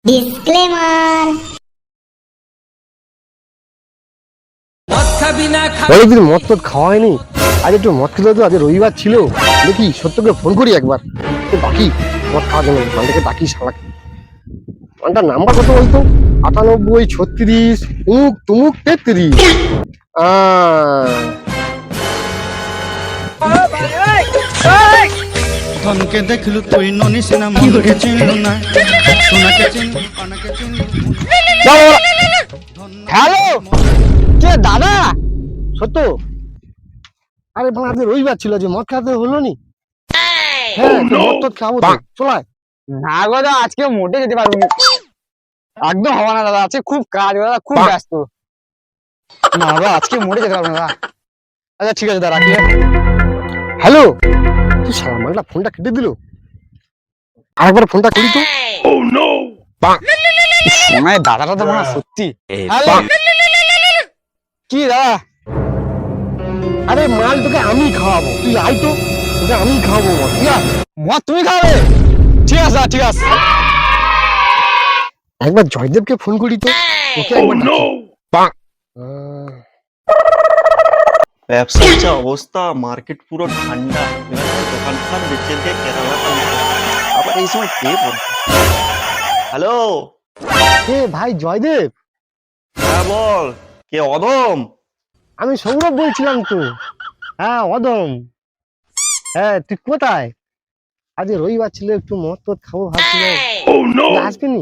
Disclaimer. অনেকদিন মদ টদ খাওয়া হয়নি, আজ একটু মদ খেতে হতো। আজ রবিবার ছিল, দেখি সত্যকে ফোন করি একবার। বাকি মদ খাওয়ার জন্য মানটাকে ডাকি শালাকে। মানটার নাম্বার কত বলতো? 98 36 উমুক তুমুক 33। ধনকে দেখলু তুই ননিস না মনকে চিনলু না সোনাকে চিনলু পানাকে চিনলু। হ্যালো, কে দাদা? সত্য? আরে বাবা, আজ রবিবার ছিল, যে মদ খাওয়াতে হলো নি? হ্যাঁ, মদ টদ খাবো তো, চলায়। না গো দাদা, আজকে মোটে যেতে পারবো না, একদম হবে না দাদা, আজকে খুব কাজ দাদা, খুব ব্যস্ত। না দাদা, আজকে মোটে যেতে পারবো না দাদা। আচ্ছা ঠিক আছে দাদা, রাখি। হ্যালো, তুই সারা মালটা ফোনটা কেটে দিল। আরেকবার ফোনটা করি তো। সময় দাদাটা তো মনে হয় সত্যি। হ্যালো, কি দাদা? আরে মাল তোকে আমি খাওয়াবো, তুই আই তো, তোকে আমি খাওয়াবো মদ। ঠিক আছে, মদ তুমি খাবে? ঠিক আছে ঠিক আছে। একবার জয়দেবকে ফোন করি তো, ওকে একবার ডাকি। ব্যবসার যা অবস্থা, মার্কেট পুরো ঠান্ডা। দোকান ফান বেচে দিয়ে কেরালা আবার এই সময় কে বলবে? হ্যালো, কে ভাই? জয়দেব? হ্যাঁ বল, কে? অদম? আমি সৌরভ বলছিলাম তো। হ্যাঁ অদম। হ্যাঁ, তুই কোথায়? আজ রবিবার ছিল, একটু মদ টদ খাবো ভাবছিলাম। তুই আসবিনি?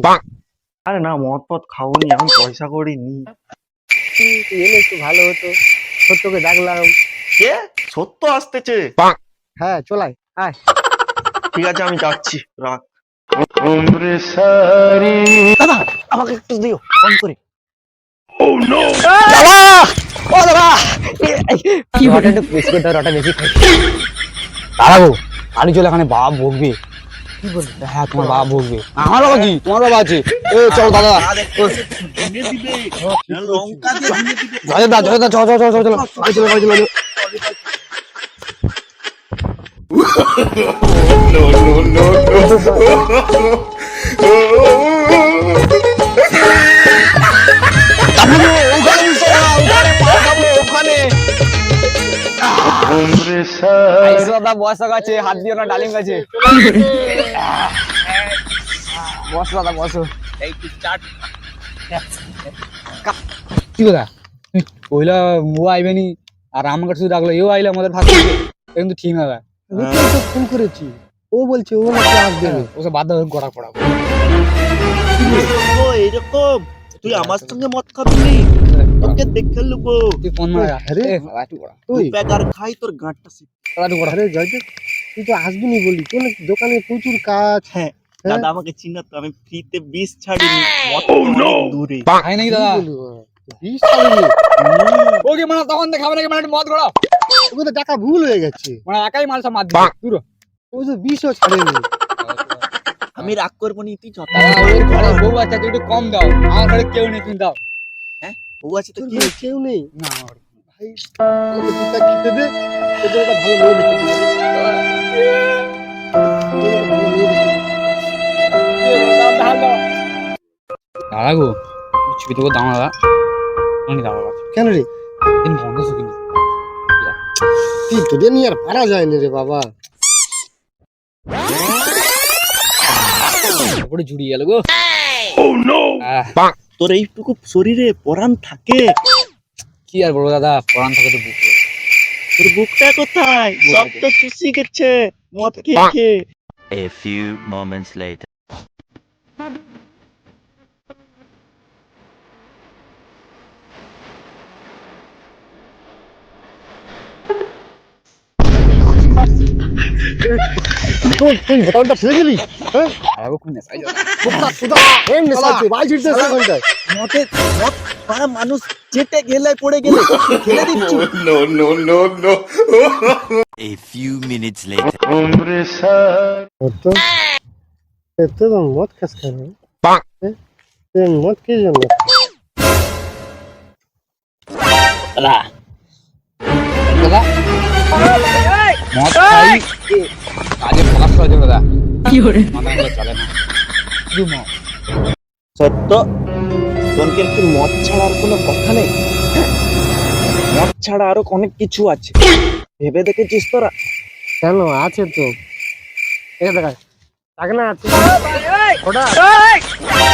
আরে না, মদ পথ খাওনি, এখন পয়সা করি নি। তুই এলে একটু ভালো হতো, সত্যকে ডাকলাম। কে? সত্য আসতেছে? হ্যাঁ চলাই, আয়। ঠিক আছে, আমি যাচ্ছি, রাখ। দাদা, আমাকে একটু দিও ফোন করে। দাদা, ও দাদা, কি হঠাৎ একটু বেশি করে দাও, বেশি খাই। দাঁড়াবো, আমি চলে, এখানে বাবা বকবে। কি বলবি? হ্যাঁ, তোমার বাবা বকবে। আমার বাবা কি? তোমার বাবা আছে। এ চল দাদা, জয় দা, জয় দা, চল চল চল চল চল চল চল চল। দাদা বয়স আছে, হাত দিও না, ডালিম গাছে। বস দাদা, বসো। কি কথা? ওইলা ও আইবে নি, আর আমাকে শুধু ডাকলো, এও আইলে আমাদের ভাগ করবে, কিন্তু ঠিক না দাদা। ওকে তো ফোন করেছি, ও বলছে ও নাকি আসবে। ওসব বাধ্য হয়ে করা পড়া। এইরকম তুই আমার সঙ্গে মদ খাবি? তোকে দেখে লুবো। তুই ফোন মার। আরে, একটু করা, তুই প্যাকার খাই, তোর গাঁটটা শিখ। একটু করা। আরে জয়দেব, তুই তো আসবিনি বলি, তোর নাকি দোকানে প্রচুর কাজ। হ্যাঁ, হ্যাঁ? দাদা আমাকে চিনা তো, আমি ফ্রিতে বিষ ছাড়িনি, মদ তো অনেক দূরে। খাই নাকি কি দাদা? বলবো? বিষ ছাড়িনি? ওকে মানে তখন থেকে খাবে নাকি, মানে মদ গড়া, ওকে তো টাকা ভুল হয়ে গেছে। মানে একাই মাল সব মার দিবে। দূর হ। ও তো বিষও ছাড়েনি। আমি রাগ করবো নি, তুই যত দাদা, ওর ঘরে বউ আছে, তুই একটু কম দাও, আমার ঘরে কেউ নেই, তুমি দাও। বউ আছে তো তোর কি ঘরে কেউ নেই? না আমার ঘরে। ভাই, আমাকে দুটা খেতে দে, তোদের একটা ভালো মেয়ে দেখে দিই। তোদের একটা ভালো মেয়ে দেখে দিই। দাদা গো, ছবি তোকে দাও না দাদা, অনেক দাদা আছে। কেন রে? দিন বন্ধ শুকিনি, তুই তোদের নিয়ে আর পারা যায় না রে বাবা। তারপরে জুড়িয়ে গেল গো। তোর এইটুকু শরীরে পরাণ থাকে? কি আর বলবো দাদা, পরান থাকে তো বুকে। তোর বুকটা কোথায়? সব তো চুষি গেছে মদ খেয়ে খেয়ে। A few moments later. তুই বোতলটা ফেলে গেলি? হ্যাঁ, দাদা খুব নেশাই দাদা। কোথা কোথা এর নেশা আছে, ভাই ছিড়তে এসে ওখানটায়। মদ পাড়া মানুষ চেটে গেলে পড়ে গেলে ফেলে দিচ্ছি। A few minutes later. তো এত মদ খাস কেন? মদ কে জন্য? দাদা, দাদা মদ খাই, কাজে ফোকাস করার জন্য দাদা। কি করে মাথা চলে না, শুধু মদ। সত্য তোনকে কি মদ ছাড়া আর কোনো কথা নেই? মদ ছাড়া আরো অনেক কিছু আছে, ভেবে দেখেছিস তোরা? কেন আছে তো, এই দেখা টাকনা আছে, ওটা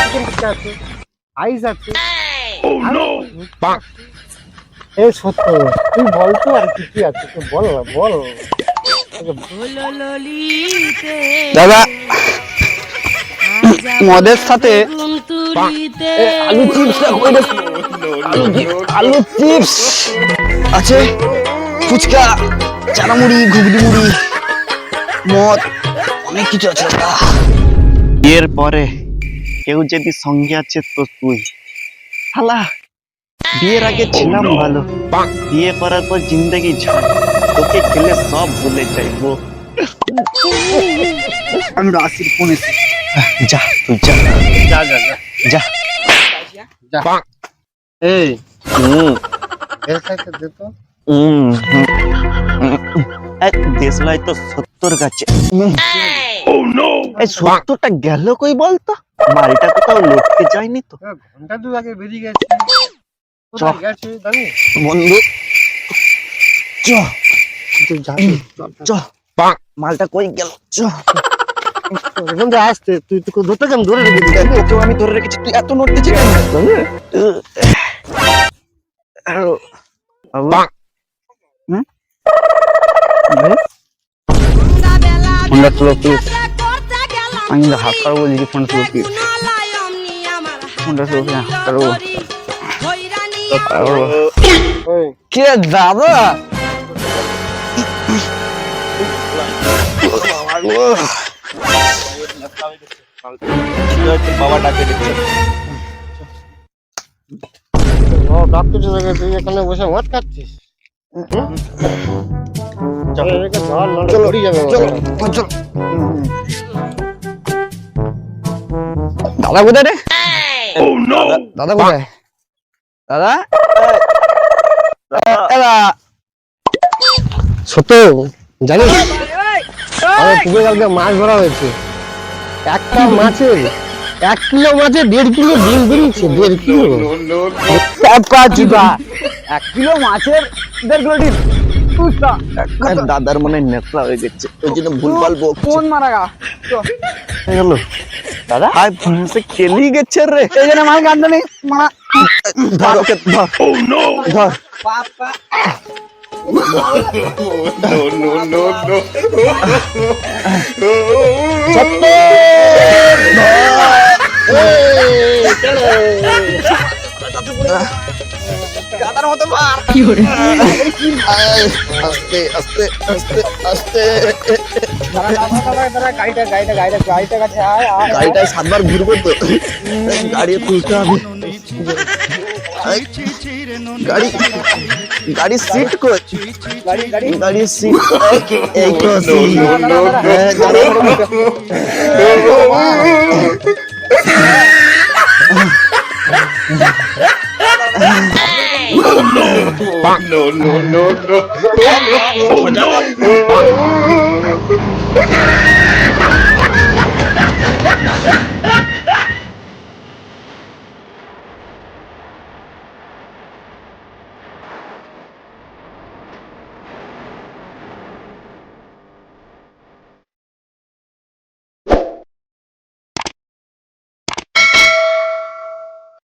চিকেন টিক্কা আছে, আইস আছে। এই সত্য তুই বল তো আর কি কি আছে, তুই বল না বল। দাদা মদের সাথে আলু চিপসটা কই রে? আলু চিপস আছে, ফুচকা, চানামুড়ি, ঘুগনি মুড়ি, মদ, অনেক কিছু আছে দাদা। বিয়ের পরে কেউ যদি সঙ্গে আছে তো তুই। শালা বিয়ের আগে ছিলাম ভালো, বিয়ে করার পর জিন্দগি ঝাল, তোকে খেলে সব ভুলে যাইবো। আমি রাশির ফোন এসে যা তুই যা যা যা যা যা। এই হুম এর সাথে দে তো। দেশলাই তো 70 গাছে। এই 70টা গেল কই বলতো? বাড়িটা কোথাও লটকে যায়নি তো? ঘন্টা দু আগে বেরিয়ে গেছে, চল। গেছে জানি বন্ধু চ তুই যা চ, মালটা কই গেল? চ, এখন তো আসতে তুই তো ধরতে কেন ধরে রেখে দিস? তোকেও আমি ধরে রেখেছি, তুই এত নড়তেছি কেন? ফোনটা তুলো প্লিজ, আমি হাত কারো বলছি, ফোনটা তুলো প্লিজ, ফোনটা তুলো প্লিজ, হাত কারো। ওই কে দাদা? বাবা ডাকে দিচ্ছে। ডাক্তার জায়গায় তুই এখানে বসে মদ খাচ্ছিস? এদিকে ধর, নাহলে পড়ে যাবে। দাদা কোথায় রে? দাদা কোথায়? দাদা দাদা সত্য জানিস আমাদের পুকুরে কালকে মাছ ধরা হয়েছে, একটা মাছে 1 কিলো মাছে 1.5 কিলো ডিম বেরিয়েছে। 1.5 কিলো 1 কিলো মাছের 1.5 কিলো ডিম। দাদার মনে হয় নেশা হয়ে গেছে, ওই জন্য ভুলভাল বকছে। ফোন মারা গা হয়ে গেল দাদা আই ফোন সে কেলি গেছে রে। এই জন্য মাল কাটতে নেই মারা। ধর ওকে ধর। ধর গাদার মতো মার। আস্তে আস্তে আস্তে আস্তে গাড়িটা কাছে আয় আয়। গাড়িটায় 7 বার ঘুরবো তো, গাড়ি তুলতে হবে। গাড়ি গাড়ি সিট কই? গাড়ি সিট এই তো সিট।